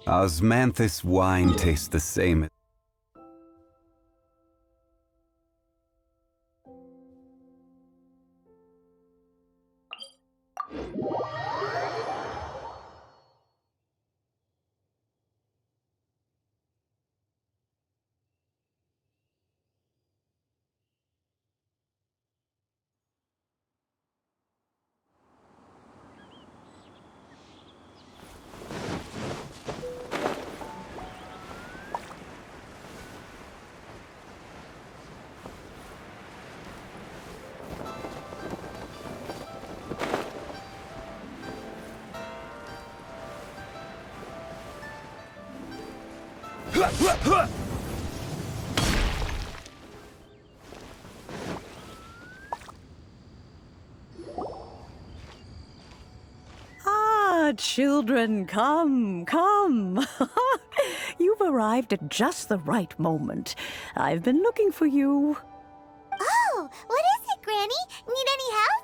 Osmanthus wine tastes the same. Ah, children, come, come. You've arrived at just the right moment. I've been looking for you. Oh, what is it, Granny? Need any help?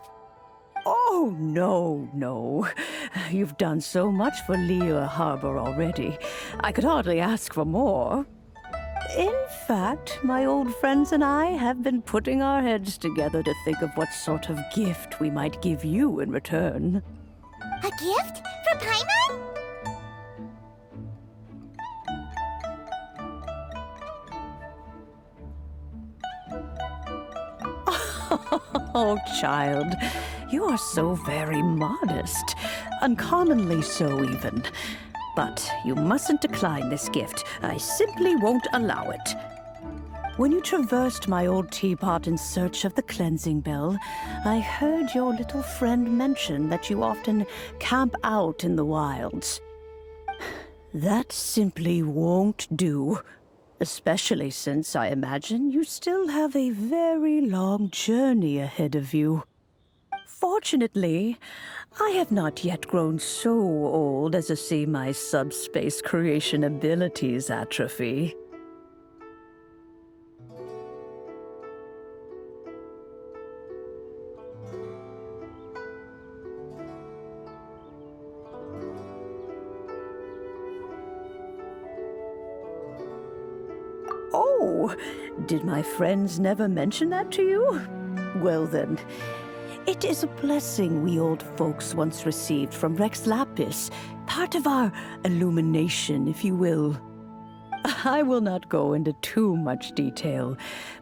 Oh, no. You've done so much for Lear Harbor already. I could hardly ask for more. In fact, my old friends and I have been putting our heads together to think of what sort of gift we might give you in return. A gift? From Paimon? Oh, child, you are so very modest. Uncommonly so, even. But you mustn't decline this gift. I simply won't allow it. When you traversed my old teapot in search of the cleansing bell, I heard your little friend mention that you often camp out in the wilds. That simply won't do. Especially since I imagine you still have a very long journey ahead of you. Fortunately, I have not yet grown so old as to see my subspace creation abilities atrophy. Oh, did my friends never mention that to you? Well then, it is a blessing we old folks once received from Rex Lapis, part of our illumination, if you will. I will not go into too much detail,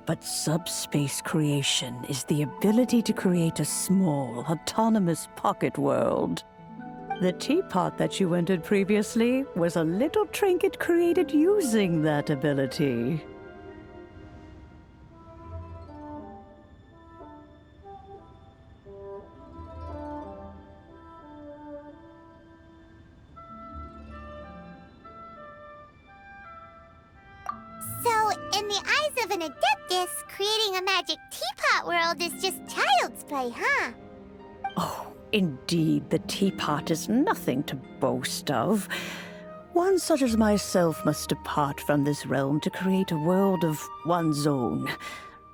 but subspace creation is the ability to create a small, autonomous pocket world. The teapot that you entered previously was a little trinket created using that ability. So, in the eyes of an Adeptus, creating a magic teapot world is just child's play, huh? Oh, indeed, the teapot is nothing to boast of. One such as myself must depart from this realm to create a world of one's own.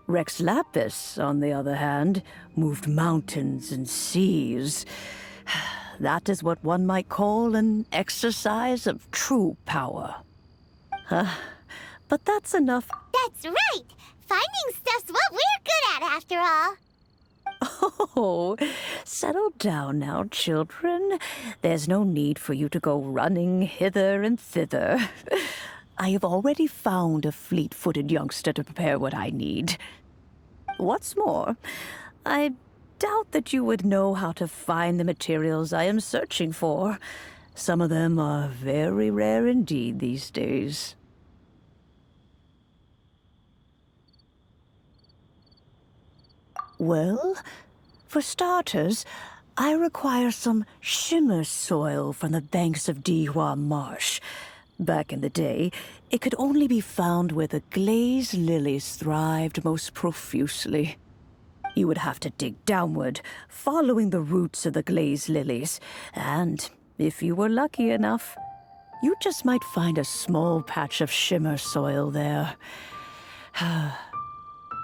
Rex Lapis, on the other hand, moved mountains and seas. That is what one might call an exercise of true power. But that's enough. That's right! Finding stuff's what we're good at, after all. Oh, settle down now, children. There's no need for you to go running hither and thither. I have already found a fleet-footed youngster to prepare what I need. What's more, I doubt that you would know how to find the materials I am searching for. Some of them are very rare indeed these days. Well, for starters, I require some shimmer soil from the banks of Dihua Marsh. Back in the day, it could only be found where the glazed lilies thrived most profusely. You would have to dig downward, following the roots of the glazed lilies, and if you were lucky enough, you just might find a small patch of shimmer soil there.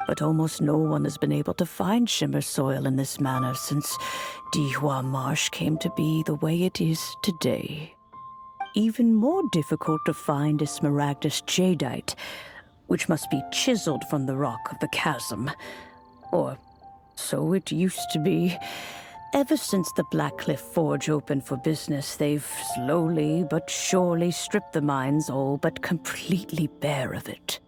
But almost no one has been able to find shimmer soil in this manner since Dihua Marsh came to be the way it is today. Even more difficult to find is Smaragdus jadeite, which must be chiseled from the rock of the chasm. Or so it used to be. Ever since the Blackcliff Forge opened for business, they've slowly but surely stripped the mines all but completely bare of it.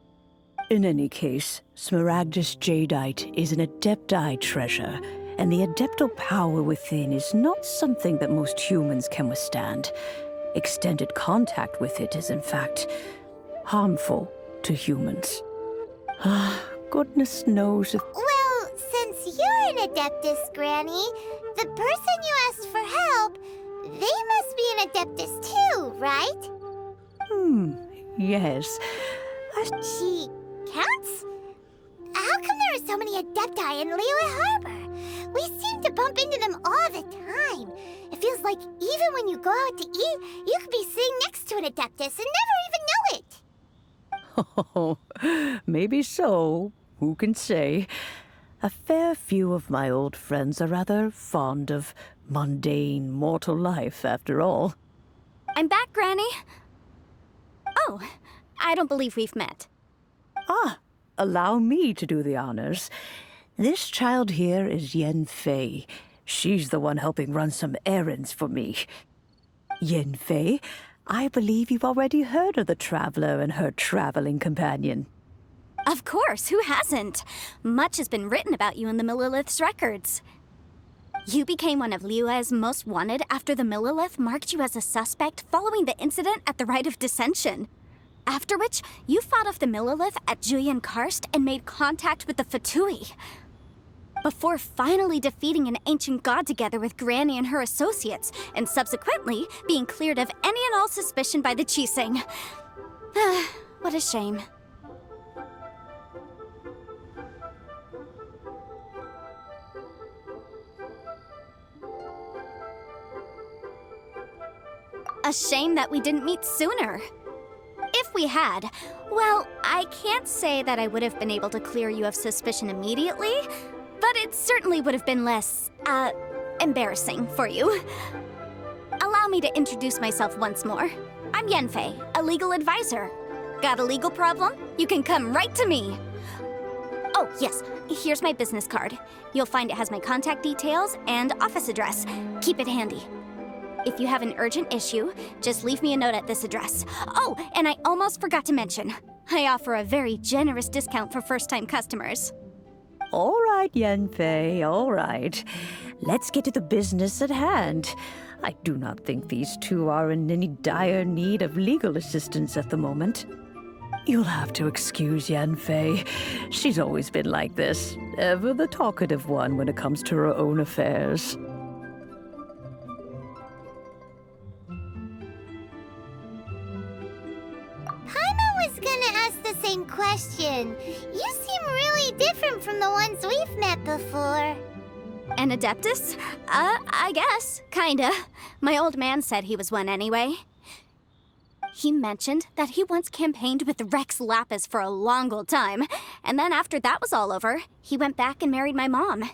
In any case, Smaragdus jadeite is an Adepti treasure, and the Adeptal power within is not something that most humans can withstand. Extended contact with it is, in fact, harmful to humans. Goodness knows if... Well, since you're an Adeptus, Granny, the person you asked for help, they must be an Adeptus too, right? Yes. She counts? How come there are so many Adepti in Liyue Harbor? We seem to bump into them all the time. It feels like even when you go out to eat, you could be sitting next to an Adeptus and never even know it. Oh, maybe so. Who can say? A fair few of my old friends are rather fond of mundane mortal life, after all. I'm back, Granny. Oh, I don't believe we've met. Allow me to do the honors. This child here is Yenfei. She's the one helping run some errands for me. Yenfei, I believe you've already heard of the Traveler and her traveling companion. Of course, who hasn't? Much has been written about you in the Millilith's records. You became one of Liyue's most wanted after the Millilith marked you as a suspect following the incident at the Rite of Dissension. After which, you fought off the Millilith at Julian Karst and made contact with the Fatui. Before finally defeating an ancient god together with Granny and her associates, and subsequently being cleared of any and all suspicion by the Chiseng. What a shame. A shame that we didn't meet sooner. If we had, well, I can't say that I would have been able to clear you of suspicion immediately, but it certainly would have been less, embarrassing for you. Allow me to introduce myself once more. I'm Yenfei, a legal advisor. Got a legal problem? You can come right to me. Oh, yes, here's my business card. You'll find it has my contact details and office address. Keep it handy. If you have an urgent issue, just leave me a note at this address. Oh, and I almost forgot to mention, I offer a very generous discount for first-time customers. All right, Yenfei, all right. Let's get to the business at hand. I do not think these two are in any dire need of legal assistance at the moment. You'll have to excuse Yenfei. She's always been like this, ever the talkative one when it comes to her own affairs. Question. You seem really different from the ones we've met before. An Adeptus? I guess. Kinda. My old man said he was one anyway. He mentioned that he once campaigned with Rex Lapis for a long old time, and then after that was all over, he went back and married my mom.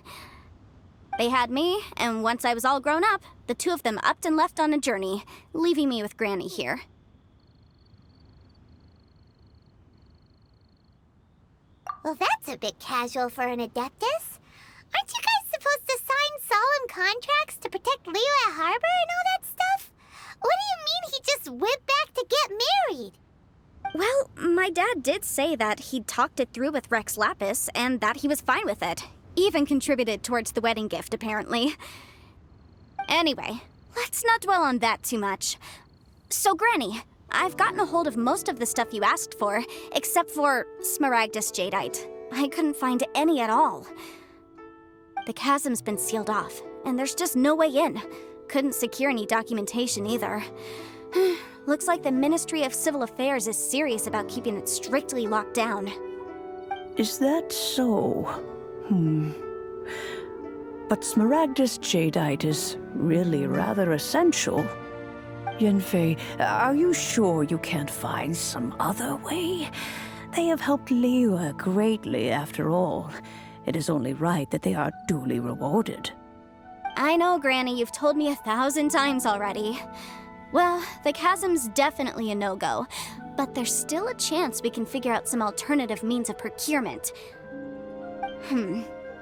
They had me, and once I was all grown up, the two of them upped and left on a journey, leaving me with Granny here. Well, that's a bit casual for an Adeptus. Aren't you guys supposed to sign solemn contracts to protect Liyue Harbor and all that stuff? What do you mean he just went back to get married? Well, my dad did say that he'd talked it through with Rex Lapis and that he was fine with it. Even contributed towards the wedding gift, apparently. Anyway, let's not dwell on that too much. So, Granny, I've gotten a hold of most of the stuff you asked for, except for Smaragdus jadeite. I couldn't find any at all. The chasm's been sealed off, and there's just no way in. Couldn't secure any documentation either. Looks like the Ministry of Civil Affairs is serious about keeping it strictly locked down. Is that so? But Smaragdus jadeite is really rather essential. Yenfei, are you sure you can't find some other way? They have helped Liyue greatly, after all. It is only right that they are duly rewarded. I know, Granny, you've told me 1,000 times already. Well, the chasm's definitely a no-go, but there's still a chance we can figure out some alternative means of procurement.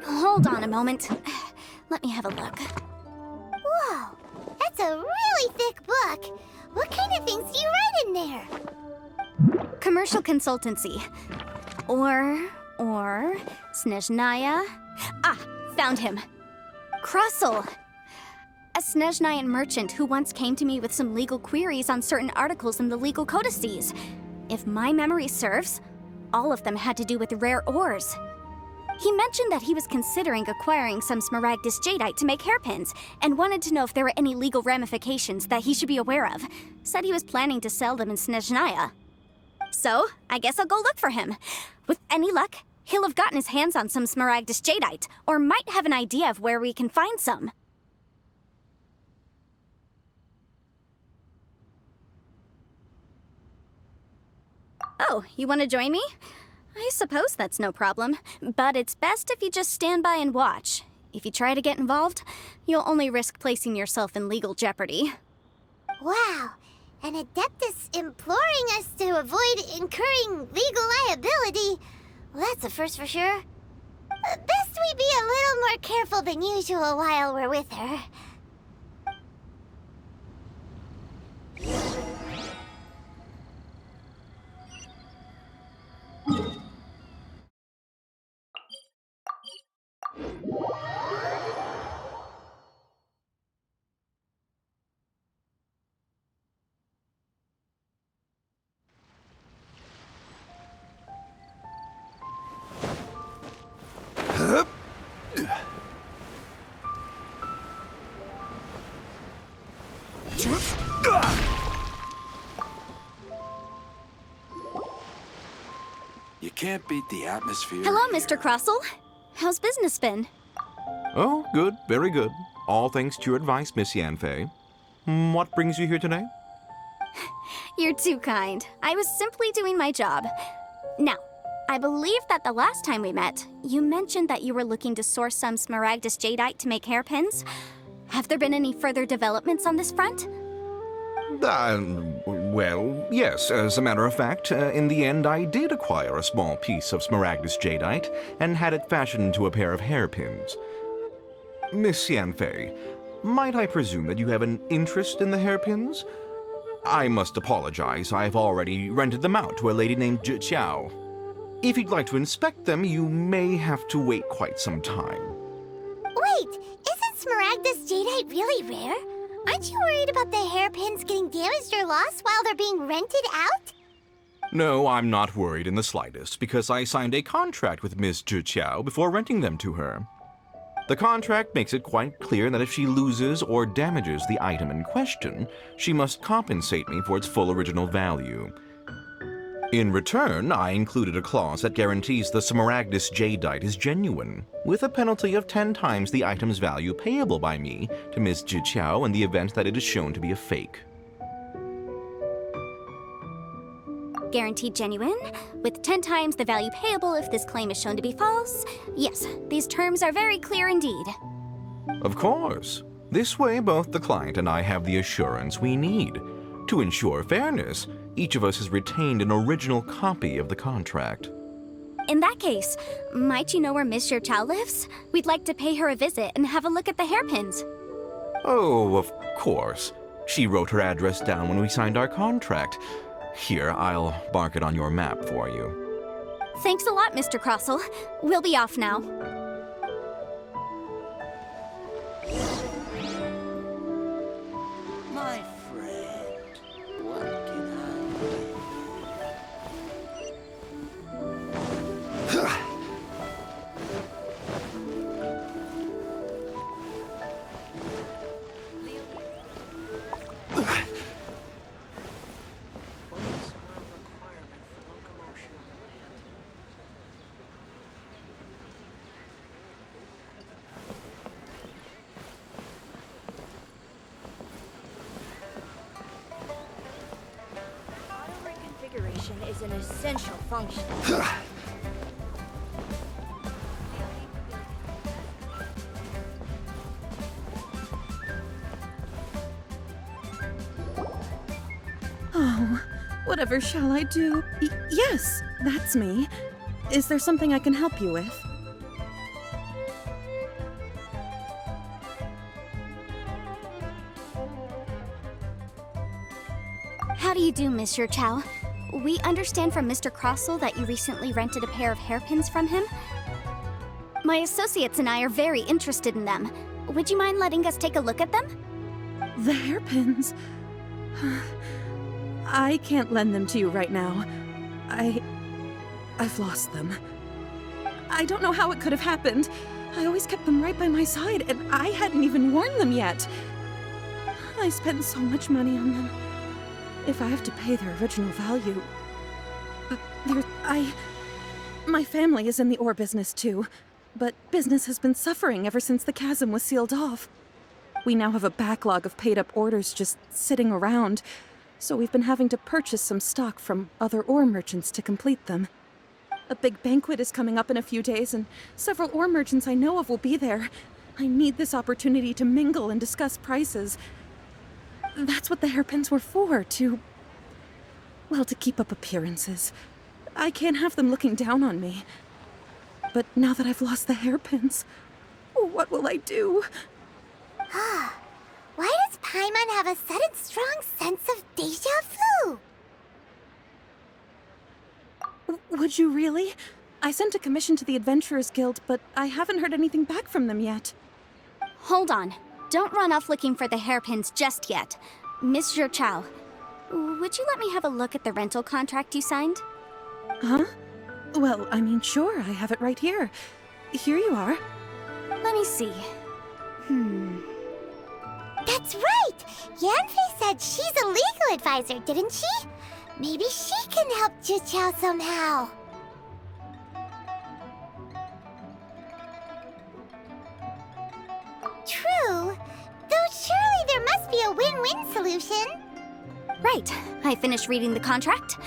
Hold on a moment. Let me have a look. Whoa, that's a really thick book. What kind of things do you write in there? Commercial consultancy. Or Snezhnaya. Ah, found him. Krusel. A Snezhnayan merchant who once came to me with some legal queries on certain articles in the legal codices. If my memory serves, all of them had to do with rare ores. He mentioned that he was considering acquiring some Smaragdus jadeite to make hairpins, and wanted to know if there were any legal ramifications that he should be aware of. Said he was planning to sell them in Snezhnaya. So, I guess I'll go look for him. With any luck, he'll have gotten his hands on some Smaragdus jadeite, or might have an idea of where we can find some. Oh, you want to join me? I suppose that's no problem, but it's best if you just stand by and watch. If you try to get involved, you'll only risk placing yourself in legal jeopardy. Wow, an Adeptus imploring us to avoid incurring legal liability. Well, that's a first for sure. Best we be a little more careful than usual while we're with her. You can't beat the atmosphere. Hello, here. Mr. Krusel. How's business been? Oh, good, very good. All thanks to your advice, Miss Yanfei. What brings you here today? You're too kind. I was simply doing my job. Now, I believe that the last time we met, you mentioned that you were looking to source some Smaragdus jadeite to make hairpins. Have there been any further developments on this front? Well, yes. As a matter of fact, in the end, I did acquire a small piece of Smaragdus jadeite and had it fashioned into a pair of hairpins. Miss Yanfei, might I presume that you have an interest in the hairpins? I must apologize. I've already rented them out to a lady named Chiao. If you'd like to inspect them, you may have to wait quite some time. Wait, isn't Smaragdus jadeite really rare? Aren't you worried about the hairpins getting damaged or lost while they're being rented out? No, I'm not worried in the slightest, because I signed a contract with Ms. Chiao before renting them to her. The contract makes it quite clear that if she loses or damages the item in question, she must compensate me for its full original value. In return, I included a clause that guarantees the Smaragdus jadeite is genuine, with a penalty of 10 times the item's value payable by me to Ms. Chiao in the event that it is shown to be a fake. Guaranteed genuine, with 10 times the value payable if this claim is shown to be false. Yes, these terms are very clear indeed. Of course. This way, both the client and I have the assurance we need. To ensure fairness, each of us has retained an original copy of the contract. In that case, might you know where Miss Chiao lives? We'd like to pay her a visit and have a look at the hairpins. Oh, of course. She wrote her address down when we signed our contract. Here, I'll mark it on your map for you. Thanks a lot, Mr. Krusel. We'll be off now. My friend, what can is an essential function. no. Whatever shall I do? Yes, that's me. Is there something I can help you with? How do you do, Monsieur Chow? We understand from Mr. Crossell that you recently rented a pair of hairpins from him. My associates and I are very interested in them. Would you mind letting us take a look at them? The hairpins? I can't lend them to you right now. I've lost them. I don't know how it could have happened. I always kept them right by my side, and I hadn't even worn them yet. I spent so much money on them. If I have to pay their original value... My family is in the ore business too, but business has been suffering ever since the chasm was sealed off. We now have a backlog of paid-up orders just sitting around, so we've been having to purchase some stock from other ore merchants to complete them. A big banquet is coming up in a few days, and several ore merchants I know of will be there. I need this opportunity to mingle and discuss prices. That's what the hairpins were for, to keep up appearances. I can't have them looking down on me. But now that I've lost the hairpins, what will I do? Why does Paimon have a sudden strong sense of deja vu? Would you really? I sent a commission to the Adventurers Guild, but I haven't heard anything back from them yet. Hold on. Don't run off looking for the hairpins just yet. Monsieur Chow, would you let me have a look at the rental contract you signed? Huh? Well, I mean, sure, I have it right here. Here you are. Let me see. That's right! Yanfei said she's a legal advisor, didn't she? Maybe she can help Juqiao somehow. True. Though surely there must be a win-win solution. Right. I finished reading the contract.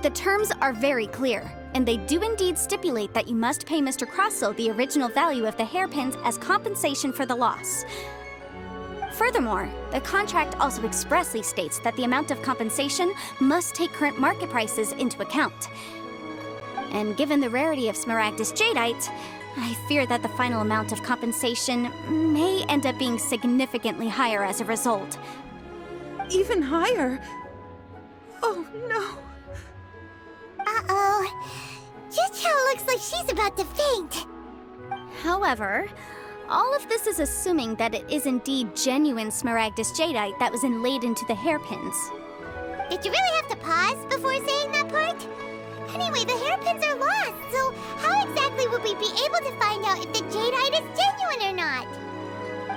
The terms are very clear, and they do indeed stipulate that you must pay Mr. Crossell the original value of the hairpins as compensation for the loss. Furthermore, the contract also expressly states that the amount of compensation must take current market prices into account. And given the rarity of Smaragdus Jadeite, I fear that the final amount of compensation may end up being significantly higher as a result. Even higher? Oh, no. Uh-oh. Juqiao looks like she's about to faint. However, all of this is assuming that it is indeed genuine Smaragdus Jadeite that was inlaid into the hairpins. Did you really have to pause before saying that part? Anyway, the hairpins are lost, so how exactly would we be able to find out if the jadeite is genuine or not?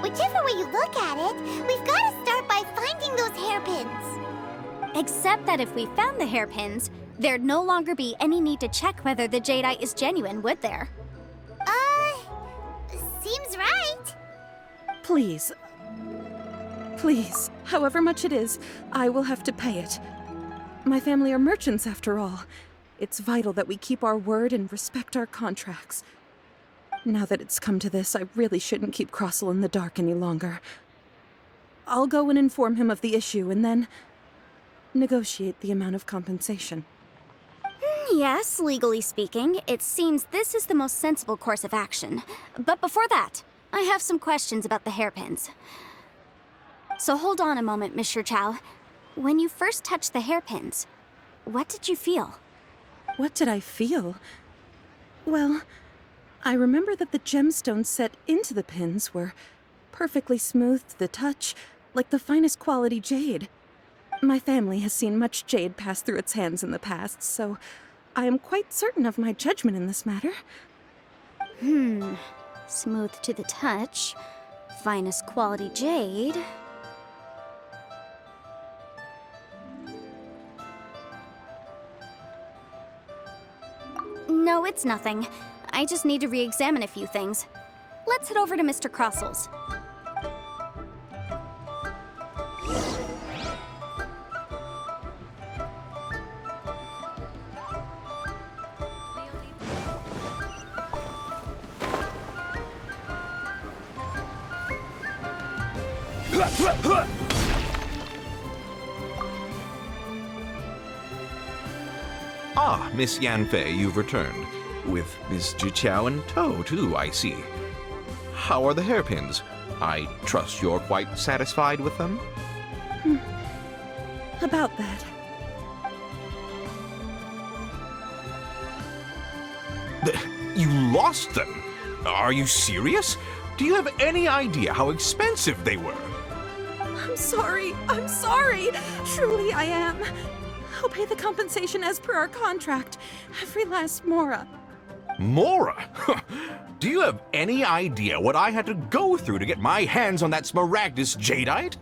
Whichever way you look at it, we've got to start by finding those hairpins. Except that if we found the hairpins, there'd no longer be any need to check whether the jadeite is genuine, would there? Seems right. Please. Please, however much it is, I will have to pay it. My family are merchants, after all. It's vital that we keep our word and respect our contracts. Now that it's come to this, I really shouldn't keep Crossell in the dark any longer. I'll go and inform him of the issue and then negotiate the amount of compensation. Yes, legally speaking, it seems this is the most sensible course of action. But before that, I have some questions about the hairpins. So hold on a moment, Monsieur Chow. When you first touched the hairpins, what did you feel? What did I feel? Well, I remember that the gemstones set into the pins were perfectly smooth to the touch, like the finest quality jade. My family has seen much jade pass through its hands in the past, so I am quite certain of my judgment in this matter. Smooth to the touch, finest quality jade. No, it's nothing. I just need to re-examine a few things. Let's head over to Mr. Crossell's. Ah, Miss Yanfei, you've returned. With Miss Jiqiao in tow, too, I see. How are the hairpins? I trust you're quite satisfied with them? About that. You lost them? Are you serious? Do you have any idea how expensive they were? I'm sorry. I'm sorry. Truly, I am. I'll pay the compensation as per our contract. Every last mora. Mora? Do you have any idea what I had to go through to get my hands on that Smaragdus jadeite?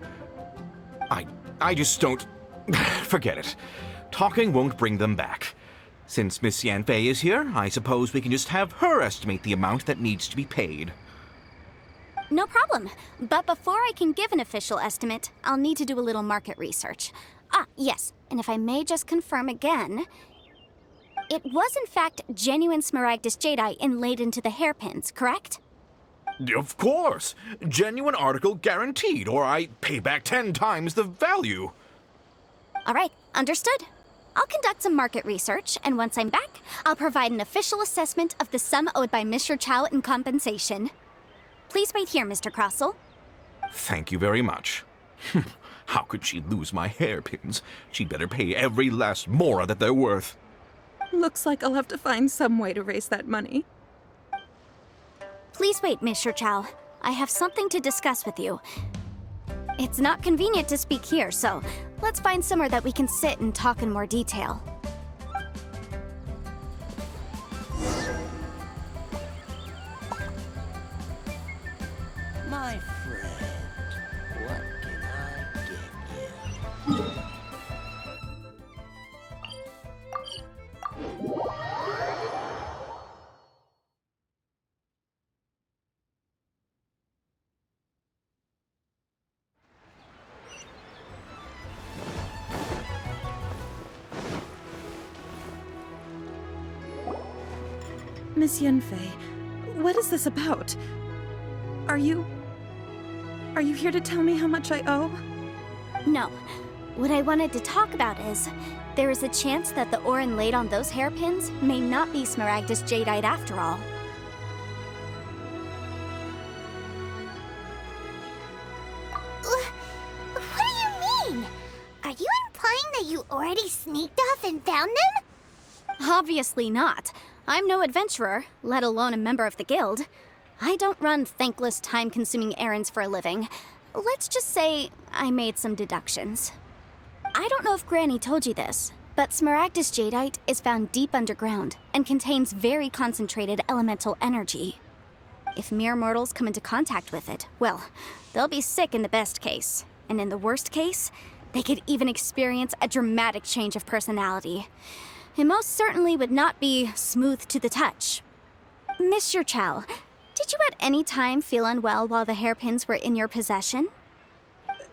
I just don't... Forget it. Talking won't bring them back. Since Miss Yanfei is here, I suppose we can just have her estimate the amount that needs to be paid. No problem. But before I can give an official estimate, I'll need to do a little market research. Ah, yes. And if I may just confirm again, it was in fact genuine Smaragdus jadeite inlaid into the hairpins, correct? Of course! Genuine article guaranteed, or I pay back 10 times the value. All right, understood. I'll conduct some market research, and once I'm back, I'll provide an official assessment of the sum owed by Mr. Chow in compensation. Please wait here, Mr. Crossell. Thank you very much. How could she lose my hairpins? She'd better pay every last mora that they're worth. Looks like I'll have to find some way to raise that money. Please wait, Mr. Chow. I have something to discuss with you. It's not convenient to speak here, so let's find somewhere that we can sit and talk in more detail. My friend, what can I get you? Miss Yanfei, what is this about? Are you here to tell me how much I owe? No. What I wanted to talk about is, there is a chance that the ore inlaid on those hairpins may not be Smaragdus jadeite after all. What do you mean? Are you implying that you already sneaked off and found them? Obviously not. I'm no adventurer, let alone a member of the guild. I don't run thankless, time-consuming errands for a living. Let's just say I made some deductions. I don't know if Granny told you this, but Smaragdus jadeite is found deep underground and contains very concentrated elemental energy. If mere mortals come into contact with it, well, they'll be sick in the best case. And in the worst case, they could even experience a dramatic change of personality. It most certainly would not be smooth to the touch. Mr. Chow, did you at any time feel unwell while the hairpins were in your possession?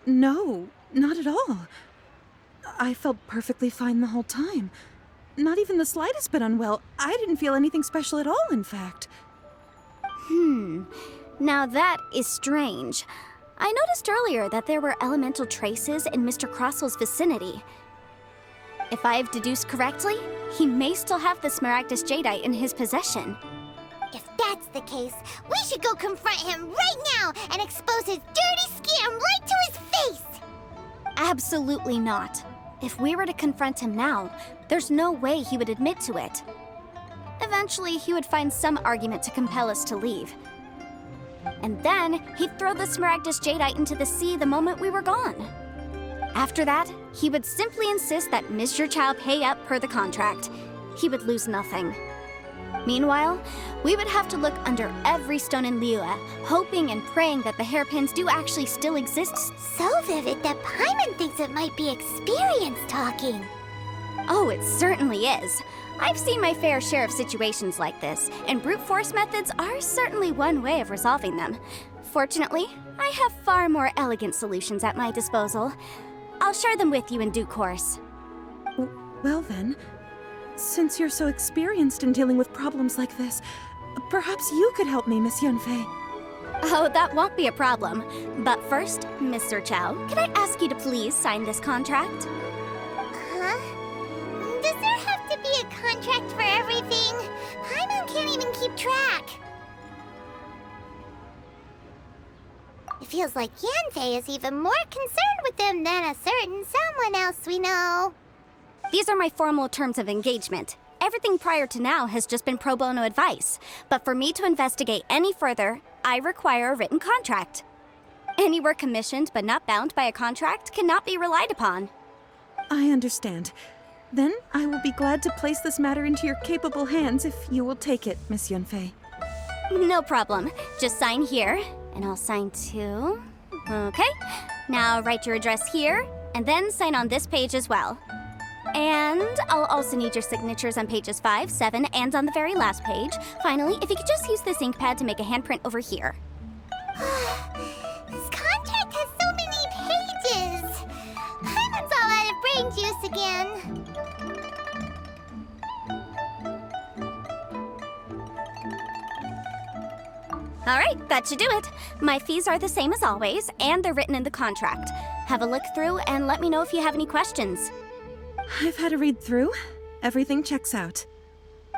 No, not at all. I felt perfectly fine the whole time. Not even the slightest bit unwell. I didn't feel anything special at all, in fact. Now that is strange. I noticed earlier that there were elemental traces in Mr. Crossell's vicinity. If I've deduced correctly, he may still have the Smaragdus jadeite in his possession. If that's the case, we should go confront him right now and expose his dirty scam right to his face! Absolutely not. If we were to confront him now, there's no way he would admit to it. Eventually, he would find some argument to compel us to leave. And then, he'd throw the Smaragdus jadeite into the sea the moment we were gone. After that, he would simply insist that Mr. Chow pay up per the contract. He would lose nothing. Meanwhile, we would have to look under every stone in Liyue, hoping and praying that the hairpins do actually still exist. So vivid that Paimon thinks it might be experience talking. Oh, it certainly is. I've seen my fair share of situations like this, and brute force methods are certainly one way of resolving them. Fortunately, I have far more elegant solutions at my disposal. I'll share them with you in due course. Well then, since you're so experienced in dealing with problems like this, perhaps you could help me, Miss Yanfei. Oh, that won't be a problem. But first, Mr. Chow, can I ask you to please sign this contract? Huh? Does there have to be a keep track. It feels like Yanfei is even more concerned with them than a certain someone else we know. These are my formal terms of engagement. Everything prior to now has just been pro bono advice. But for me to investigate any further, I require a written contract. Any work commissioned but not bound by a contract cannot be relied upon. I understand. Then I will be glad to place this matter into your capable hands if you will take it, Miss Yunfei. No problem. Just sign here, and I'll sign too. Okay. Now write your address here, and then sign on this page as well. And I'll also need your signatures on pages 5, 7, and on the very last page. Finally, if you could just use this ink pad to make a handprint over here. This contract has so many pages. Paimon's all out of brain juice again. All right, that should do it. My fees are the same as always, and they're written in the contract. Have a look through and let me know if you have any questions. I've had a read through. Everything checks out.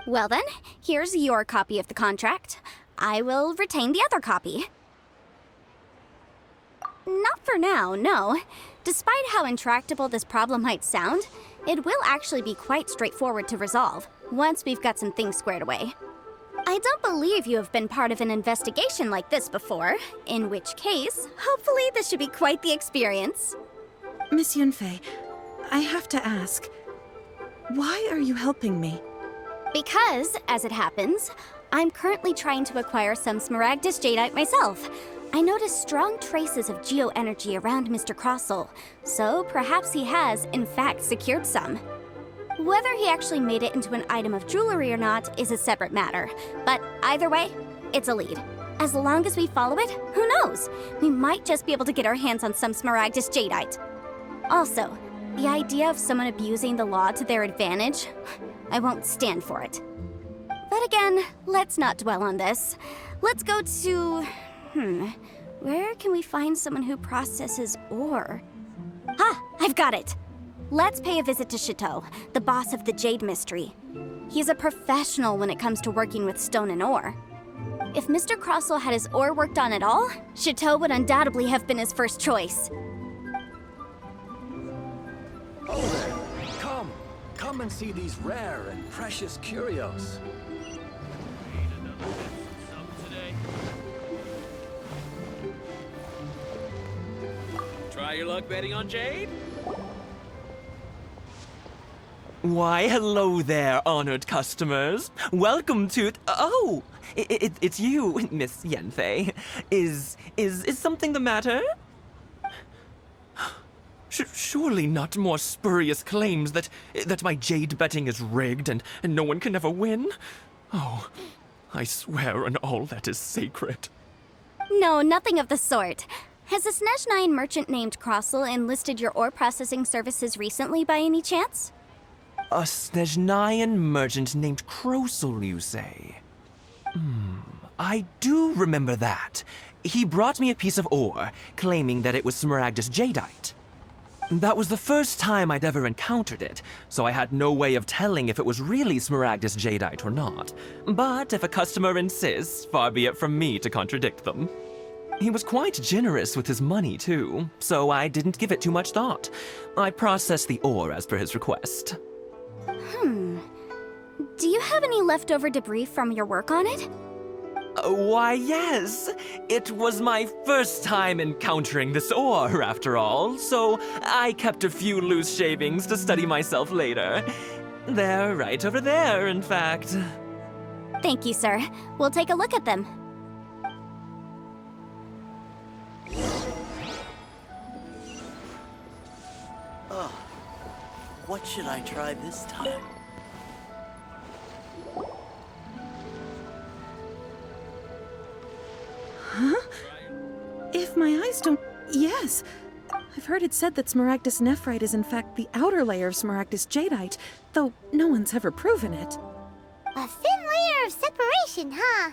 Well then, here's your copy of the contract. I will retain the other copy. Not for now, no. Despite how intractable this problem might sound, it will actually be quite straightforward to resolve, once we've got some things squared away. I don't believe you have been part of an investigation like this before, in which case, hopefully this should be quite the experience. Miss Yunfei, I have to ask, why are you helping me? Because, as it happens, I'm currently trying to acquire some Smaragdus Jadeite myself. I noticed strong traces of geo-energy around Mr. Crossel, so perhaps he has, in fact, secured some. Whether he actually made it into an item of jewelry or not is a separate matter, but either way, it's a lead. As long as we follow it, who knows? We might just be able to get our hands on some Smaragdus Jadeite. Also, the idea of someone abusing the law to their advantage, I won't stand for it. But again, let's not dwell on this. Let's go to... where can we find someone who processes ore? Ah, I've got it! Let's pay a visit to Chateau, the boss of the Jade Mystery. He's a professional when it comes to working with stone and ore. If Mr. Crossel had his ore worked on at all, Chateau would undoubtedly have been his first choice. Oh there! Come and see these rare and precious curios. Try your luck betting on Jade? Why, hello there, honored customers. Welcome to... Oh! It's you, Miss Yanfei. Is something the matter? Surely not more spurious claims that my jade betting is rigged and no one can ever win? Oh, I swear on all that is sacred. No, nothing of the sort. Has a Snezhnyan merchant named Crossel enlisted your ore processing services recently by any chance? A Snezhnyan merchant named Crossel, you say? I do remember that. He brought me a piece of ore, claiming that it was Smaragdus Jadeite. That was the first time I'd ever encountered it, so I had no way of telling if it was really Smaragdus Jadeite or not. But if a customer insists, far be it from me to contradict them. He was quite generous with his money, too, so I didn't give it too much thought. I processed the ore as per his request. Do you have any leftover debris from your work on it? Why, yes. It was my first time encountering this ore, after all, so I kept a few loose shavings to study myself later. They're right over there, in fact. Thank you, sir. We'll take a look at them. Oh, what should I try this time? Huh? If my eyes don't... Yes! I've heard it said that Smaragdus Nephrite is in fact the outer layer of Smaragdus Jadeite, though no one's ever proven it. A thin layer of separation, huh?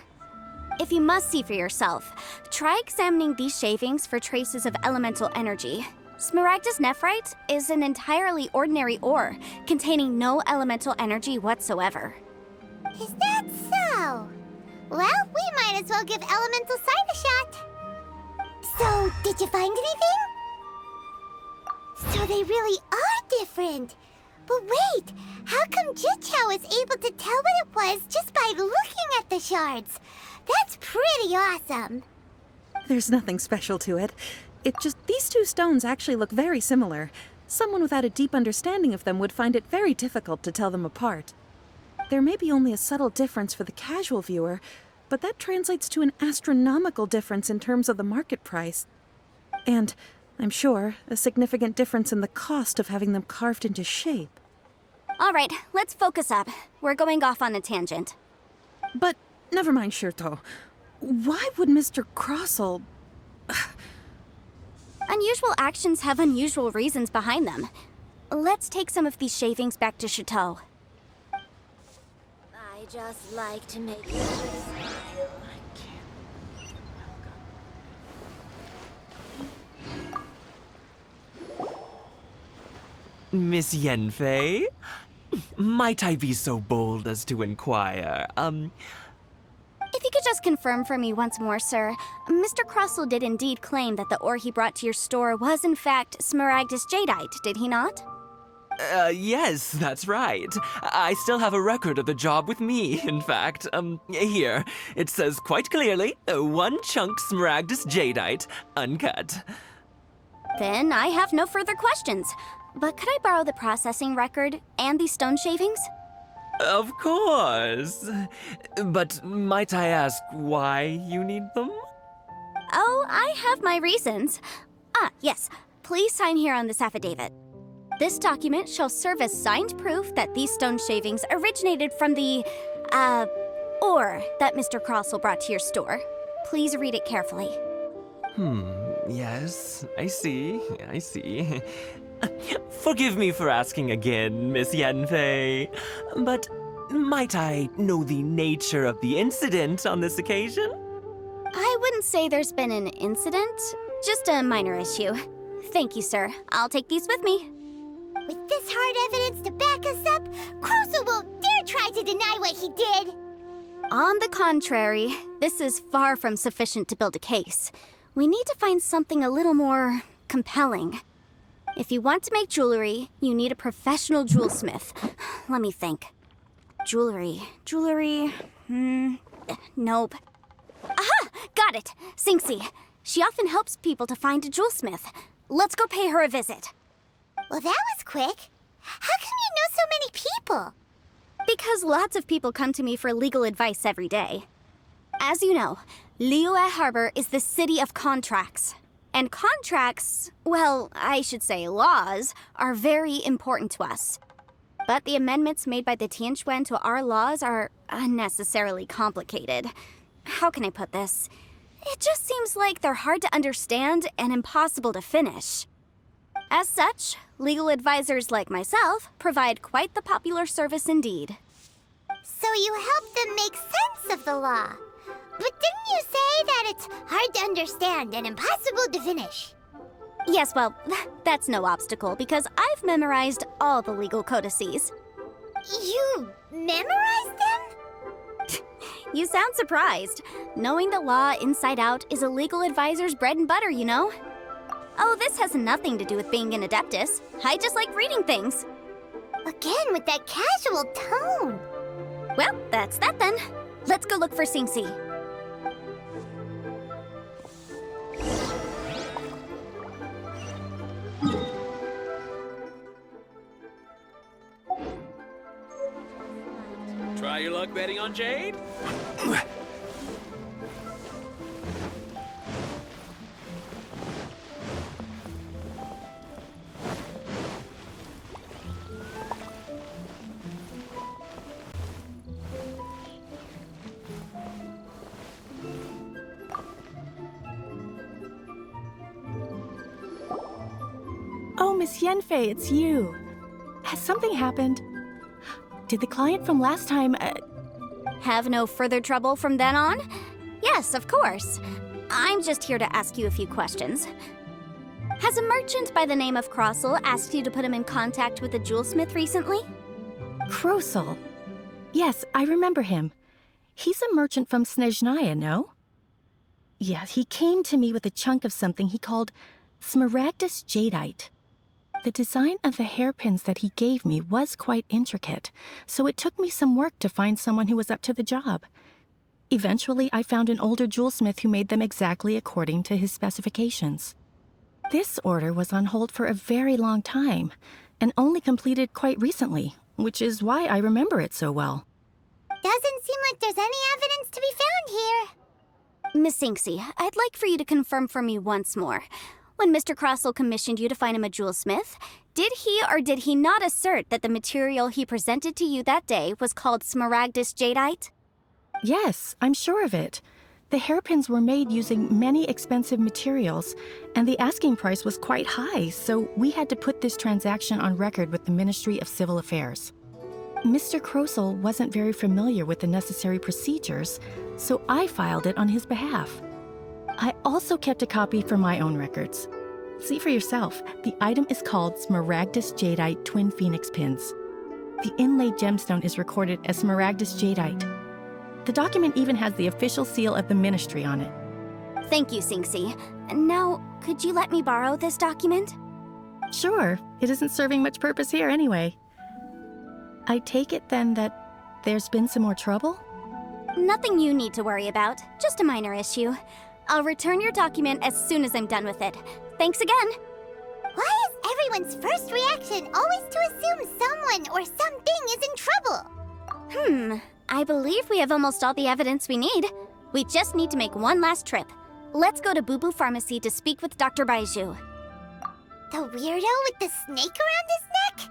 If you must see for yourself, try examining these shavings for traces of elemental energy. Smaragdus Nephrite is an entirely ordinary ore, containing no elemental energy whatsoever. Is that so? Well, we might as well give Elemental Sight a shot. So, did you find anything? So they really are different. But wait, how come Jichao was able to tell what it was just by looking at the shards? That's pretty awesome. There's nothing special to it. These two stones actually look very similar. Someone without a deep understanding of them would find it very difficult to tell them apart. There may be only a subtle difference for the casual viewer, but that translates to an astronomical difference in terms of the market price. And, I'm sure, a significant difference in the cost of having them carved into shape. All right, let's focus up. We're going off on a tangent. But, never mind, Shirto. Why would Mr. Crossell... Unusual actions have unusual reasons behind them. Let's take some of these shavings back to Chateau. I just like to make you smile. Miss Yenfei? Might I be so bold as to inquire, If you could just confirm for me once more, sir. Mr. Crossell did indeed claim that the ore he brought to your store was in fact Smaragdus Jadeite, did he not? Yes, that's right. I still have a record of the job with me, in fact. Here. It says quite clearly, 1 chunk Smaragdus Jadeite, uncut. Then I have no further questions. But could I borrow the processing record and these stone shavings? Of course. But might I ask why you need them? Oh, I have my reasons. Yes. Please sign here on this affidavit. This document shall serve as signed proof that these stone shavings originated from the, ore that Mr. Crossell brought to your store. Please read it carefully. Yes, I see. Forgive me for asking again, Miss Yenfei, but might I know the nature of the incident on this occasion? I wouldn't say there's been an incident, just a minor issue. Thank you, sir. I'll take these with me. With this hard evidence to back us up, Crossell won't dare try to deny what he did. On the contrary, this is far from sufficient to build a case. We need to find something a little more compelling. If you want to make jewelry, you need a professional jewelsmith. Let me think. Jewelry. Nope. Aha! Got it! Singxi. She often helps people to find a jewelsmith. Let's go pay her a visit. Well, that was quick. How come you know so many people? Because lots of people come to me for legal advice every day. As you know, Liyue Harbor is the city of contracts. And contracts, well, I should say laws, are very important to us. But the amendments made by the Tianquan to our laws are unnecessarily complicated. How can I put this? It just seems like they're hard to understand and impossible to finish. As such, legal advisors like myself provide quite the popular service indeed. So you help them make sense of the law. But didn't you say that it's hard to understand and impossible to finish? Yes, well, that's no obstacle because I've memorized all the legal codices. You memorized them? You sound surprised. Knowing the law inside out is a legal advisor's bread and butter, you know? Oh, this has nothing to do with being an adeptus. I just like reading things. Again, with that casual tone. Well, that's that then. Let's go look for Singxi. Try your luck betting on Jade? Oh, Miss Yenfei, it's you. Has something happened? Did the client from last time, Have no further trouble from then on? Yes, of course. I'm just here to ask you a few questions. Has a merchant by the name of Crossell asked you to put him in contact with a jewelsmith recently? Crossell? Yes, I remember him. He's a merchant from Snezhnaya, no? Yeah, he came to me with a chunk of something he called Smaragdus Jadeite. The design of the hairpins that he gave me was quite intricate, so it took me some work to find someone who was up to the job. Eventually, I found an older jewelsmith who made them exactly according to his specifications. This order was on hold for a very long time, and only completed quite recently, which is why I remember it so well. Doesn't seem like there's any evidence to be found here. Miss Inksy, I'd like for you to confirm for me once more. When Mr. Crossell commissioned you to find him a jewelsmith, did he or did he not assert that the material he presented to you that day was called Smaragdus Jadeite? Yes, I'm sure of it. The hairpins were made using many expensive materials, and the asking price was quite high, so we had to put this transaction on record with the Ministry of Civil Affairs. Mr. Crossell wasn't very familiar with the necessary procedures, so I filed it on his behalf. I also kept a copy for my own records. See for yourself, the item is called Smaragdus Jadeite Twin Phoenix Pins. The inlaid gemstone is recorded as Smaragdus Jadeite. The document even has the official seal of the ministry on it. Thank you, Sinksy. Now, could you let me borrow this document? Sure, it isn't serving much purpose here anyway. I take it then that there's been some more trouble? Nothing you need to worry about, just a minor issue. I'll return your document as soon as I'm done with it. Thanks again. Why is everyone's first reaction always to assume someone or something is in trouble? I believe we have almost all the evidence we need. We just need to make one last trip. Let's go to Boo Boo Pharmacy to speak with Dr. Baiju. The weirdo with the snake around his neck?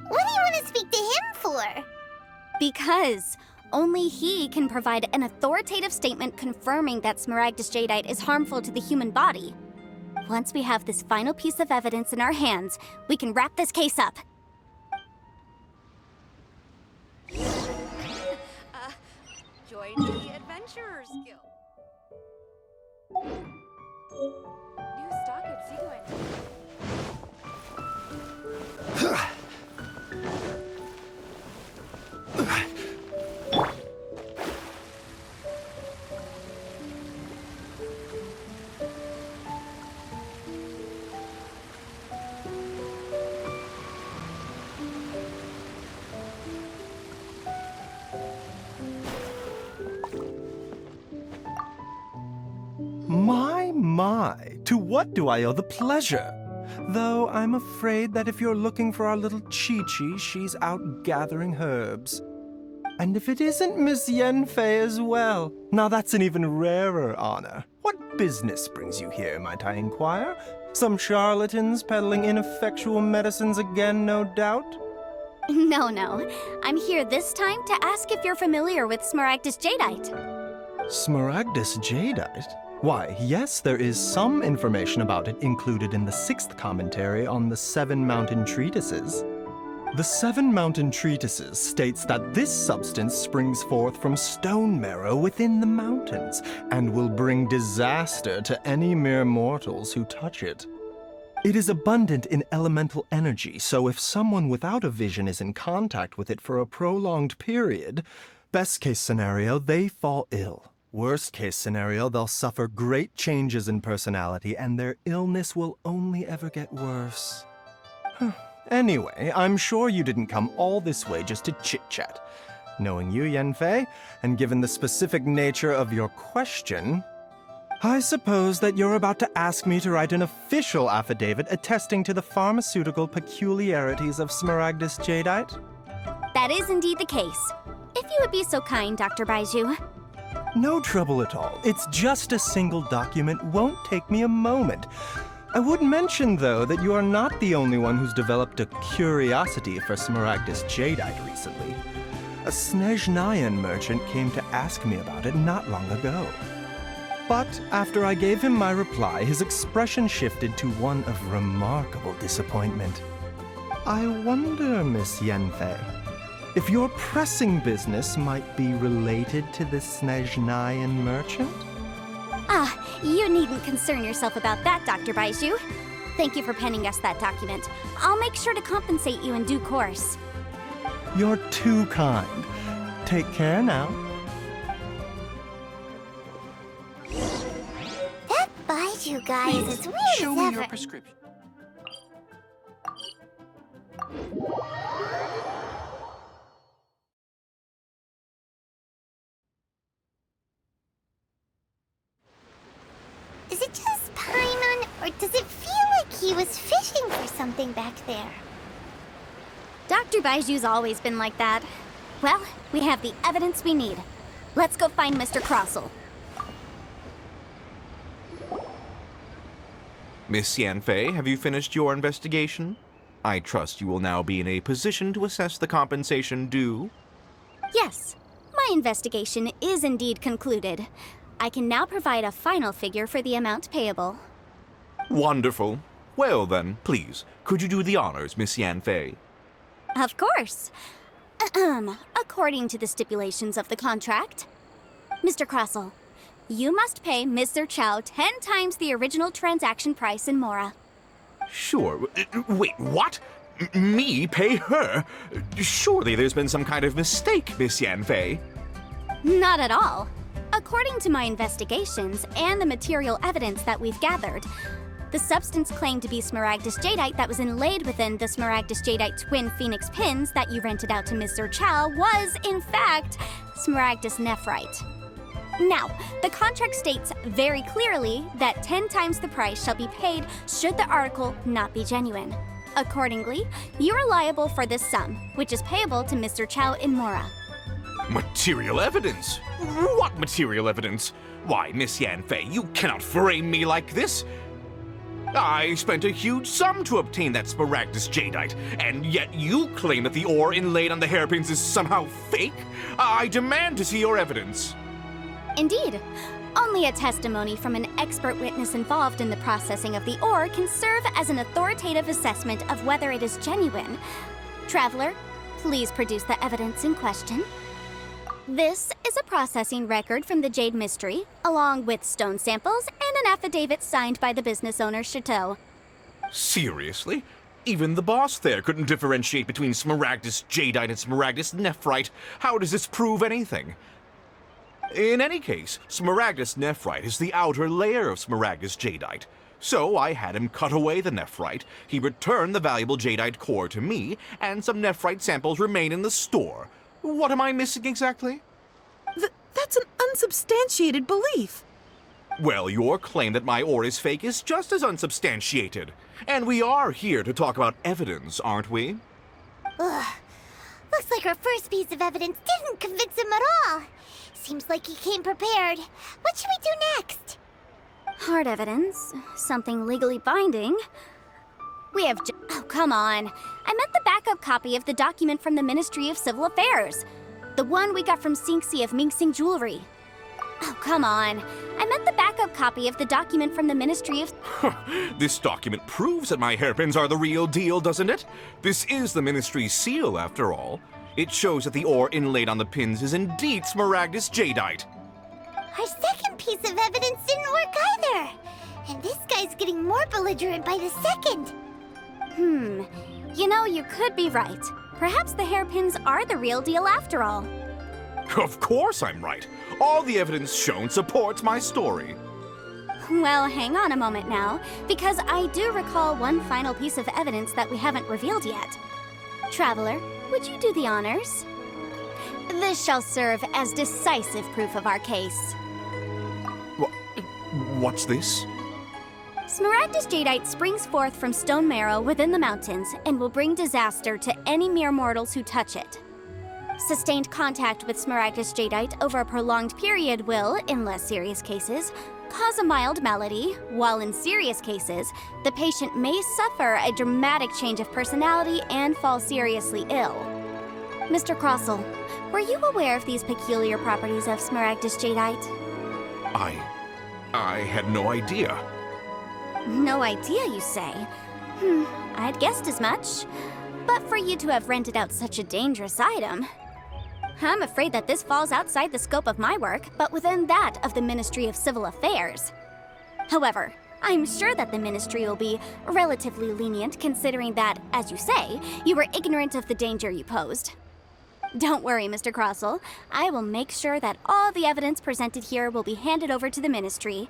What do you want to speak to him for? Because only he can provide an authoritative statement confirming that Smaragdus Jadeite is harmful to the human body. Once we have this final piece of evidence in our hands, we can wrap this case up. Join the Adventurers Guild. New stock at Ziguin. My, to what do I owe the pleasure? Though I'm afraid that if you're looking for our little Chi-Chi, she's out gathering herbs. And if it isn't Miss Yenfei as well, now that's an even rarer honor. What business brings you here, might I inquire? Some charlatans peddling ineffectual medicines again, no doubt? No. I'm here this time to ask if you're familiar with Smaragdus Jadeite. Smaragdus Jadeite? Why, yes, there is some information about it included in the 6th commentary on the 7 Mountain Treatises. The 7 Mountain Treatises states that this substance springs forth from stone marrow within the mountains, and will bring disaster to any mere mortals who touch it. It is abundant in elemental energy, so if someone without a vision is in contact with it for a prolonged period, best case scenario, they fall ill. Worst case scenario, they'll suffer great changes in personality, and their illness will only ever get worse. Anyway, I'm sure you didn't come all this way just to chit-chat. Knowing you, Yenfei, and given the specific nature of your question, I suppose that you're about to ask me to write an official affidavit attesting to the pharmaceutical peculiarities of Smaragdus Jadeite? That is indeed the case. If you would be so kind, Dr. Baiju. No trouble at all. It's just a single document. Won't take me a moment. I would mention, though, that you are not the only one who's developed a curiosity for Smaragdus Jadeite recently. A Snezhnayan merchant came to ask me about it not long ago. But after I gave him my reply, his expression shifted to one of remarkable disappointment. I wonder, Miss Yenfei, if your pressing business might be related to the Snezhnayan merchant? You needn't concern yourself about that, Dr. Baiju. Thank you for penning us that document. I'll make sure to compensate you in due course. You're too kind. Take care now. you guys as weird Show as me ever. your prescription. Is it just Paimon, or does it feel like he was fishing for something back there? Dr. Baiju's always been like that. Well, we have the evidence we need. Let's go find Mr. Crossell. Miss Yanfei, have you finished your investigation? I trust you will now be in a position to assess the compensation due. Yes, my investigation is indeed concluded. I can now provide a final figure for the amount payable. Wonderful. Well then, please, could you do the honors, Miss Yanfei? Of course. According to the stipulations of the contract, Mr. Crossell, you must pay Mr. Chow 10 times the original transaction price in Mora. Sure. Wait, what? Me pay her? Surely there's been some kind of mistake, Miss Yanfei. Not at all. According to my investigations and the material evidence that we've gathered, the substance claimed to be Smaragdus Jadeite that was inlaid within the Smaragdus Jadeite twin phoenix pins that you rented out to Mr. Chow was, in fact, Smaragdus Nephrite. Now, the contract states very clearly that 10 times the price shall be paid should the article not be genuine. Accordingly, you are liable for this sum, which is payable to Mr. Chow in Mora. Material evidence? What material evidence? Why, Miss Yanfei, you cannot frame me like this. I spent a huge sum to obtain that Smaragdus Jadeite, and yet you claim that the ore inlaid on the hairpins is somehow fake? I demand to see your evidence. Indeed. Only a testimony from an expert witness involved in the processing of the ore can serve as an authoritative assessment of whether it is genuine. Traveler, please produce the evidence in question. This is a processing record from the Jade Mystery, along with stone samples and an affidavit signed by the business owner, Chateau. Seriously? Even the boss there couldn't differentiate between Smaragdus Jadeite and Smaragdus Nephrite. How does this prove anything? In any case, Smaragdus Nephrite is the outer layer of Smaragdus Jadeite. So I had him cut away the Nephrite, he returned the valuable Jadeite core to me, and some Nephrite samples remain in the store. What am I missing exactly? That's an unsubstantiated belief. Well, your claim that my ore is fake is just as unsubstantiated. And we are here to talk about evidence, aren't we? Ugh. Looks like our first piece of evidence didn't convince him at all. Seems like he came prepared. What should we do next? Hard evidence. Something legally binding. We have oh, come on. I meant the backup copy of the document from the Ministry of Civil Affairs. The one we got from Xingxi of Mingxing Jewelry. Oh, come on. I meant the backup copy of the document from the Ministry of... This document proves that my hairpins are the real deal, doesn't it? This is the Ministry's seal, after all. It shows that the ore inlaid on the pins is indeed Smaragdus Jadeite. Our second piece of evidence didn't work either. And this guy's getting more belligerent by the second. You know, you could be right. Perhaps the hairpins are the real deal after all. Of course I'm right. All the evidence shown supports my story. Well, hang on a moment now, because I do recall one final piece of evidence that we haven't revealed yet. Traveler, would you do the honors? This shall serve as decisive proof of our case. What's this? Smaragdus Jadeite springs forth from stone marrow within the mountains and will bring disaster to any mere mortals who touch it. Sustained contact with Smaragdus Jadeite over a prolonged period will, in less serious cases, cause a mild malady, while in serious cases, the patient may suffer a dramatic change of personality and fall seriously ill. Mr. Crossell, were you aware of these peculiar properties of Smaragdus Jadeite? I had no idea. No idea, you say? I'd guessed as much. But for you to have rented out such a dangerous item... I'm afraid that this falls outside the scope of my work, but within that of the Ministry of Civil Affairs. However, I'm sure that the Ministry will be relatively lenient considering that, as you say, you were ignorant of the danger you posed. Don't worry, Mr. Crossell. I will make sure that all the evidence presented here will be handed over to the Ministry.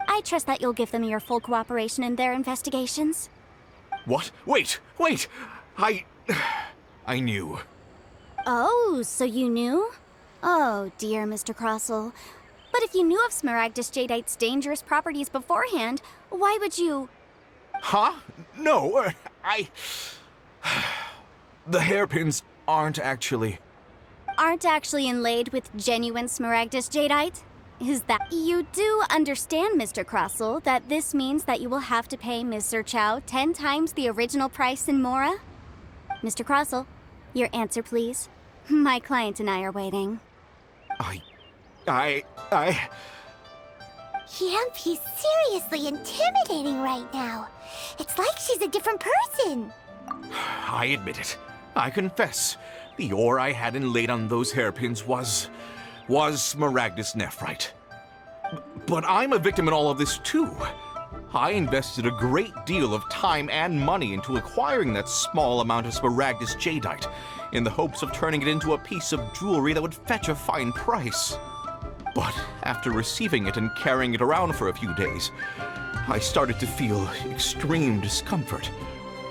I trust that you'll give them your full cooperation in their investigations. What? Wait! I knew. Oh, so you knew? Oh, dear, Mr. Crossell. But if you knew of Smaragdus Jadeite's dangerous properties beforehand, why would you... Huh? No, The hairpins aren't actually inlaid with genuine Smaragdus Jadeite? Is that... You do understand, Mr. Crossell, that this means that you will have to pay Ms. Zerchow 10 times the original price in Mora? Mr. Crossell, your answer, please. My client and I are waiting. Yanfi's seriously intimidating right now. It's like she's a different person. I admit it. I confess. The ore I had inlaid on those hairpins was Smaragdus nephrite. But I'm a victim in all of this too. I invested a great deal of time and money into acquiring that small amount of Smaragdus Jadeite in the hopes of turning it into a piece of jewelry that would fetch a fine price. But after receiving it and carrying it around for a few days, I started to feel extreme discomfort.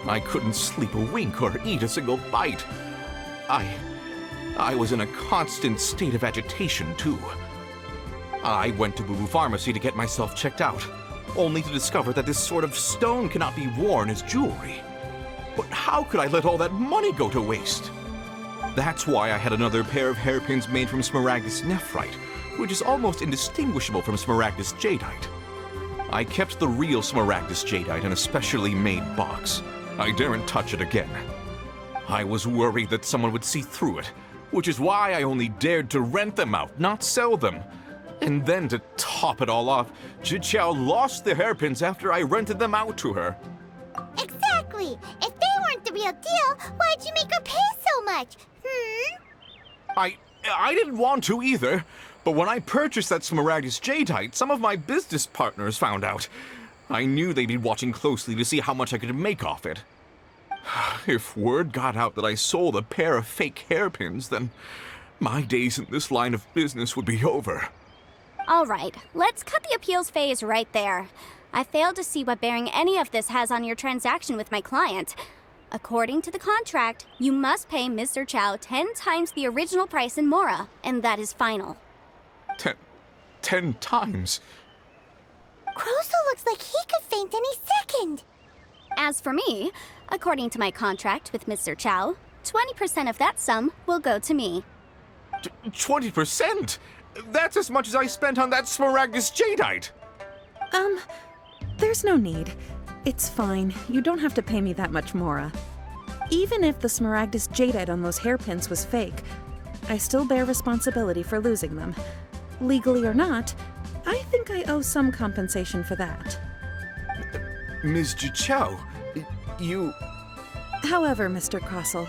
I couldn't sleep a wink or eat a single bite. I was in a constant state of agitation, too. I went to Boo Boo Pharmacy to get myself checked out, only to discover that this sort of stone cannot be worn as jewelry. But how could I let all that money go to waste? That's why I had another pair of hairpins made from Smaragdus nephrite, which is almost indistinguishable from Smaragdus Jadeite. I kept the real Smaragdus Jadeite in a specially made box. I daren't touch it again. I was worried that someone would see through it, which is why I only dared to rent them out, not sell them. And then to top it all off, Zhiqiao lost the hairpins after I rented them out to her. Exactly! If they weren't the real deal, why'd you make her pay so much? I didn't want to either, but when I purchased that Smaragdus Jadeite, some of my business partners found out. I knew they'd be watching closely to see how much I could make off it. If word got out that I sold a pair of fake hairpins, then my days in this line of business would be over. All right, let's cut the appeals phase right there. I failed to see what bearing any of this has on your transaction with my client. According to the contract, you must pay Ms. Zerchow 10 times the original price in Mora, and that is final. 10 times? Crossell looks like he could faint any second. As for me, according to my contract with Ms. Zerchow, 20% of that sum will go to me. 20%? That's as much as I spent on that Smaragdus Jadeite! There's no need. It's fine. You don't have to pay me that much, Mora. Even if the Smaragdus Jadeite on those hairpins was fake, I still bear responsibility for losing them. Legally or not, I think I owe some compensation for that. Ms. Zhiqiao, you... However, Mr. Crossell,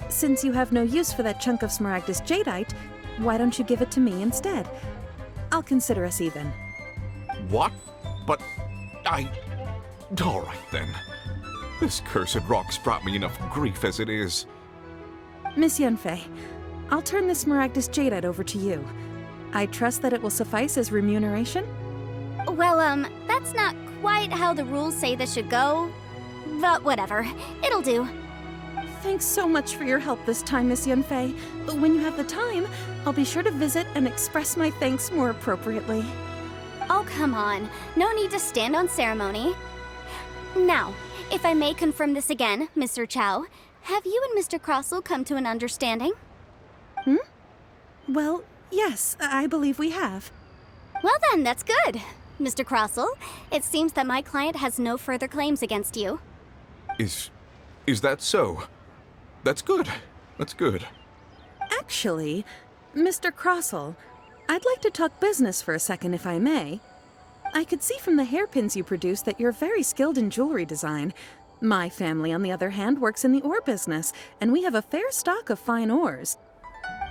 since you have no use for that chunk of Smaragdus Jadeite, why don't you give it to me instead? I'll consider us even. What? But all right then. This cursed rock's brought me enough grief as it is. Miss Yanfei, I'll turn the Smaragdus Jadeite over to you. I trust that it will suffice as remuneration? Well, that's not quite how the rules say this should go. But whatever, it'll do. Thanks so much for your help this time, Miss Yanfei. When you have the time, I'll be sure to visit and express my thanks more appropriately. Oh, come on. No need to stand on ceremony. Now, if I may confirm this again, Ms. Zerchow, have you and Mr. Crossell come to an understanding? Well, yes, I believe we have. Well then, that's good. Mr. Crossell, it seems that my client has no further claims against you. Is that so? That's good. That's good. Actually, Mr. Crossell, I'd like to talk business for a second, if I may. I could see from the hairpins you produce that you're very skilled in jewelry design. My family, on the other hand, works in the ore business, and we have a fair stock of fine ores.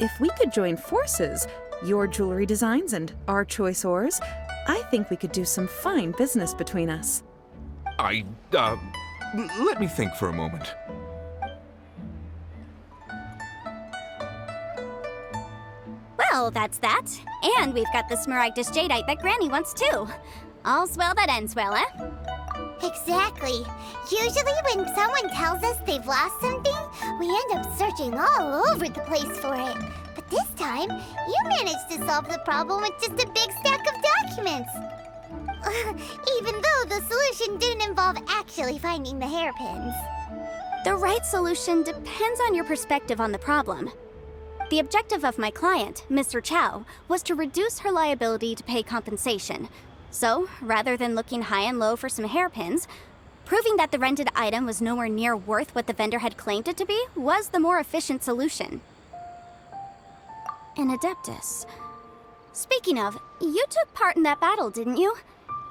If we could join forces, your jewelry designs and our choice ores, I think we could do some fine business between us. Let me think for a moment. Well, that's that. And we've got the Smaragdus Jadeite that Granny wants too. All's well that ends well, eh? Exactly. Usually when someone tells us they've lost something, we end up searching all over the place for it. But this time, you managed to solve the problem with just a big stack of documents. Even though the solution didn't involve actually finding the hairpins. The right solution depends on your perspective on the problem. The objective of my client, Mr. Chow, was to reduce her liability to pay compensation. So, rather than looking high and low for some hairpins, proving that the rented item was nowhere near worth what the vendor had claimed it to be was the more efficient solution. An Adeptus. Speaking of, you took part in that battle, didn't you?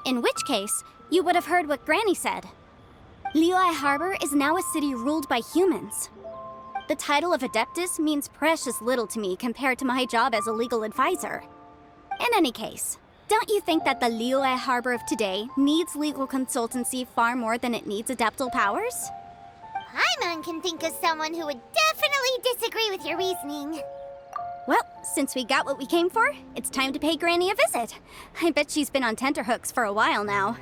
In which case, you would have heard what Granny said. Liyue Harbor is now a city ruled by humans. The title of Adeptus means precious little to me compared to my job as a legal advisor. In any case, don't you think that the Liyue Harbor of today needs legal consultancy far more than it needs adeptal powers? Paimon can think of someone who would definitely disagree with your reasoning. Well, since we got what we came for, it's time to pay Granny a visit. I bet she's been on tenterhooks for a while now.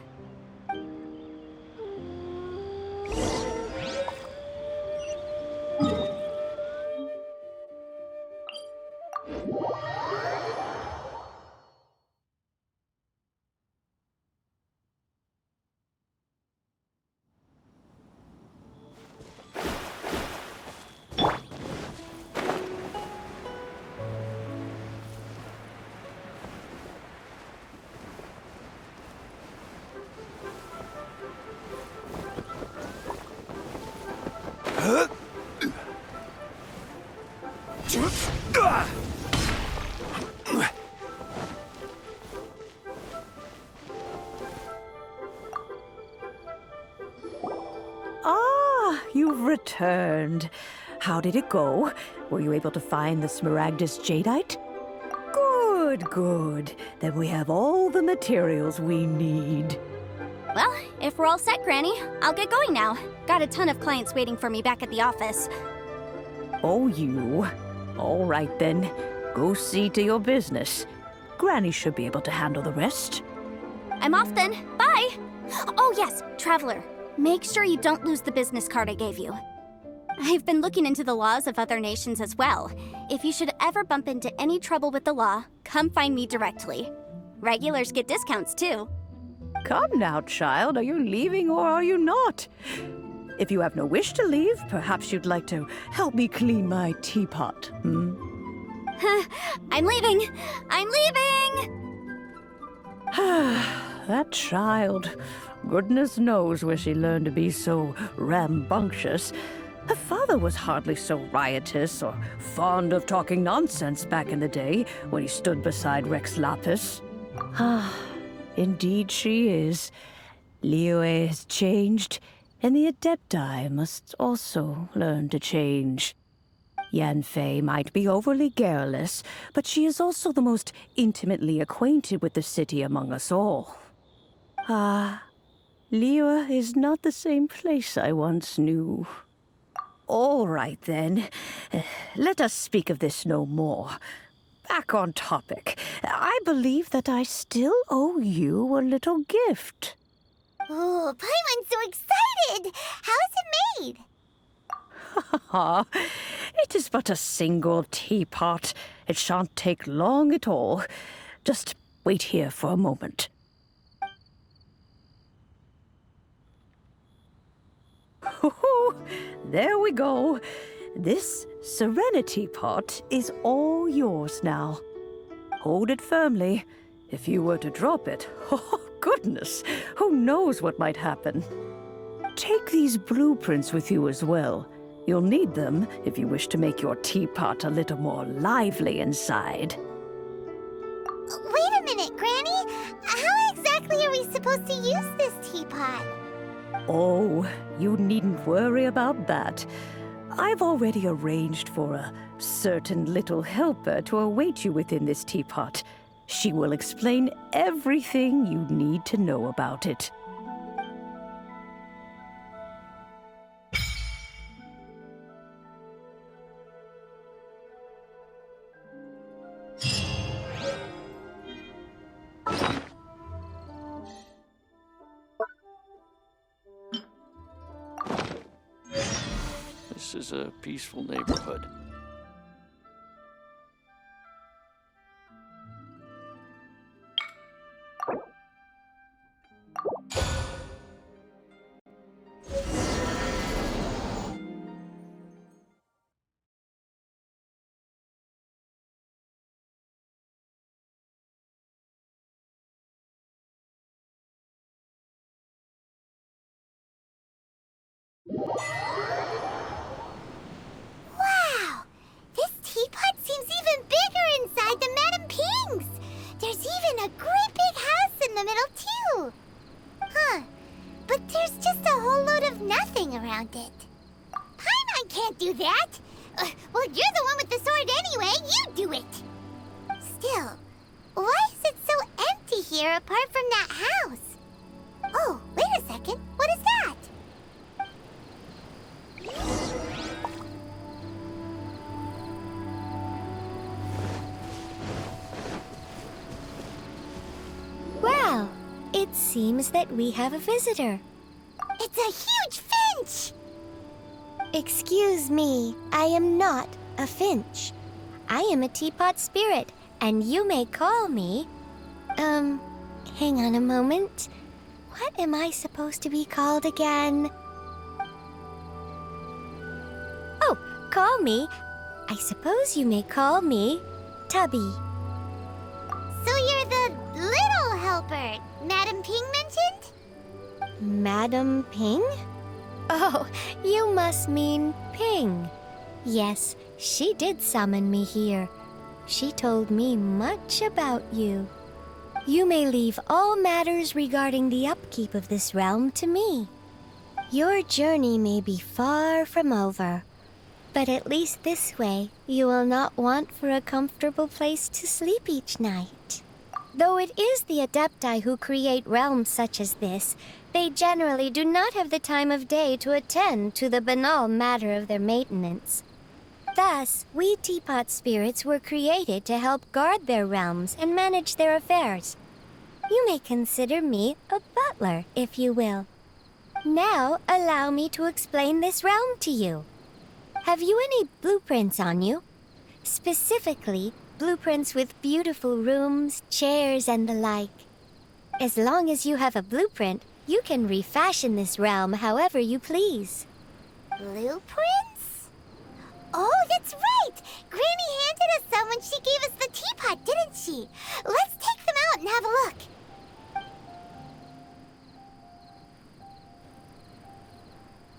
Ah, you've returned. How did it go? Were you able to find the Smaragdus Jadeite? Good, good. Then we have all the materials we need. Well, if we're all set, Granny, I'll get going now. Got a ton of clients waiting for me back at the office. Oh, you. All right, then. Go see to your business. Granny should be able to handle the rest. I'm off then. Bye! Oh yes, Traveler. Make sure you don't lose the business card I gave you. I've been looking into the laws of other nations as well. If you should ever bump into any trouble with the law, come find me directly. Regulars get discounts too. Come now, child. Are you leaving or are you not? If you have no wish to leave, perhaps you'd like to help me clean my teapot, hmm? I'm leaving! I'm leaving! That child. Goodness knows where she learned to be so rambunctious. Her father was hardly so riotous or fond of talking nonsense back in the day when he stood beside Rex Lapis. Ah, indeed she is. Liyue has changed, and the Adepti must also learn to change. Yanfei might be overly garrulous, but she is also the most intimately acquainted with the city among us all. Ah, Liyue is not the same place I once knew. All right, then. Let us speak of this no more. Back on topic. I believe that I still owe you a little gift. Oh, Paimon's so excited! How is it made? It is but a single teapot. It shan't take long at all. Just wait here for a moment. There we go. This Serenity pot is all yours now. Hold it firmly. If you were to drop it, oh goodness, who knows what might happen. Take these blueprints with you as well. You'll need them if you wish to make your teapot a little more lively inside. Wait a minute, Granny. How exactly are we supposed to use this teapot? Oh, you needn't worry about that. I've already arranged for a certain little helper to await you within this teapot. She will explain everything you need to know about it. This is a peaceful neighborhood. Wow! This teapot seems even bigger inside than Madame Ping's! There's even a great big house in the middle, too! Huh. But there's just a whole load of nothing around it. Paimon can't do that! Well, you're the one with the sword anyway. You do it! Still, why is it so empty here apart from that house? Oh, wait a second. What is that? Well, it seems that we have a visitor. It's a huge finch! Excuse me, I am not a finch. I am a teapot spirit, and you may call me... hang on a moment. What am I supposed to be called again? Oh, call me. I suppose you may call me Tubby. So you're the little helper Madame Ping mentioned? Madam Ping? Oh, you must mean Ping. Yes, she did summon me here. She told me much about you. You may leave all matters regarding the upkeep of this realm to me. Your journey may be far from over, but at least this way you will not want for a comfortable place to sleep each night. Though it is the Adepti who create realms such as this, they generally do not have the time of day to attend to the banal matter of their maintenance. Thus, we teapot spirits were created to help guard their realms and manage their affairs. You may consider me a butler, if you will. Now, allow me to explain this realm to you. Have you any blueprints on you? Specifically, blueprints with beautiful rooms, chairs, and the like. As long as you have a blueprint, you can refashion this realm however you please. Blueprints? Oh, that's right! Granny handed us some when she gave us the teapot, didn't she? Let's take them out and have a look.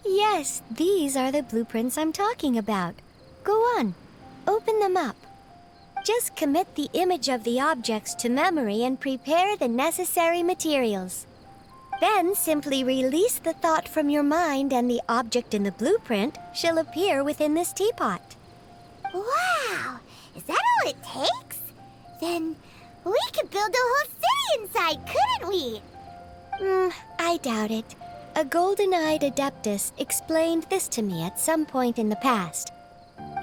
Yes, these are the blueprints I'm talking about. Go on, open them up. Just commit the image of the objects to memory and prepare the necessary materials. Then simply release the thought from your mind and the object in the blueprint shall appear within this teapot. Wow! Is that all it takes? Then we could build a whole city inside, couldn't we? I doubt it. A golden-eyed Adeptus explained this to me at some point in the past.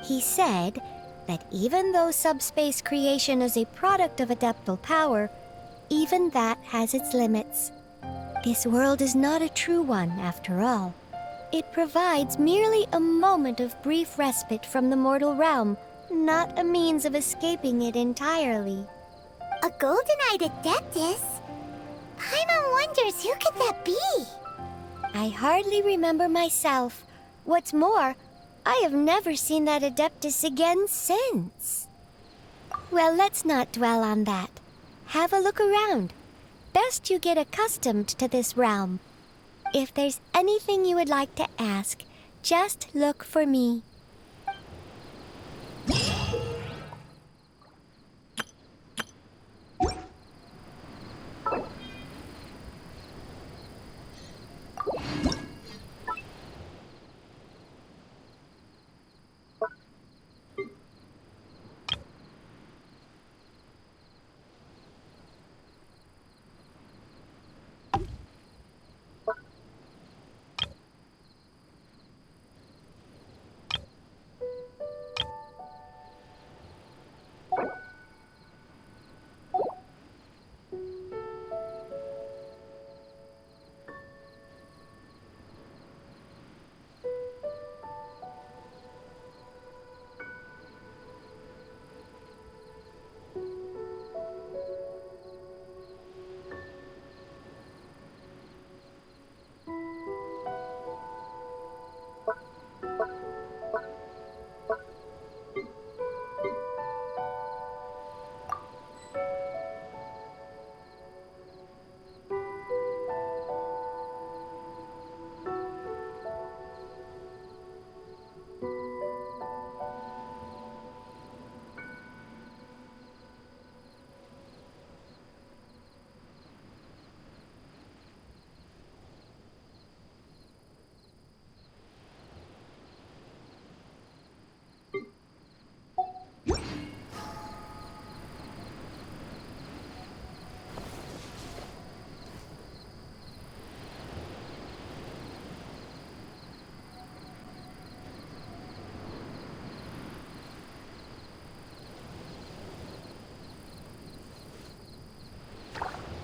He said that even though subspace creation is a product of adeptal power, even that has its limits. This world is not a true one, after all. It provides merely a moment of brief respite from the mortal realm, not a means of escaping it entirely. A golden-eyed Adeptus? Paimon wonders who could that be? I hardly remember myself. What's more, I have never seen that Adeptus again since. Well, let's not dwell on that. Have a look around. Best you get accustomed to this realm. If there's anything you would like to ask, just look for me.